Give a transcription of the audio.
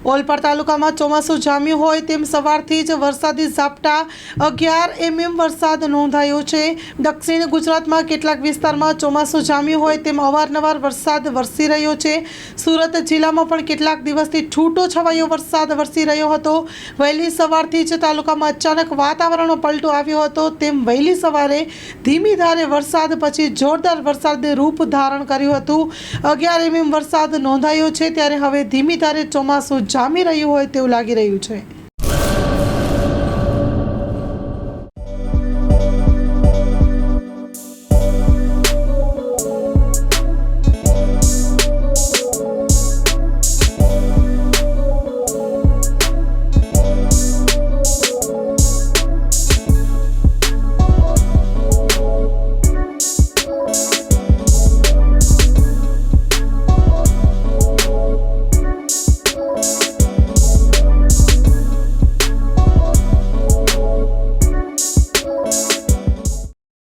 ઓલપાડ તાલુકામાં ચોમાસું જામ્યું હોય તેમ સવારથી જ વરસાદી ઝાપટા 11 mm વરસાદ નોંધાયો છે। દક્ષિણ ગુજરાતમાં કેટલાક વિસ્તારમાં ચોમાસું જામ્યું હોય તેમ અવારનવાર વરસાદ વરસી રહ્યો છે। સુરત જિલ્લામાં પણ કેટલાક દિવસથી છૂટો છવાયો વરસાદ વરસી રહ્યો હતો। વહેલી સવારથી જ તાલુકામાં અચાનક વાતાવરણનો પલટો આવ્યો હતો તેમ વહેલી સવારે ધીમી ધારે વરસાદ પછી જોરદાર વરસાદે રૂપ ધારણ કર્યું હતું। 11 mm વરસાદ નોંધાયો છે ત્યારે હવે ધીમી ધારે ચોમાસું જામી રહ્યું હોય તેવું લાગી રહ્યું છે।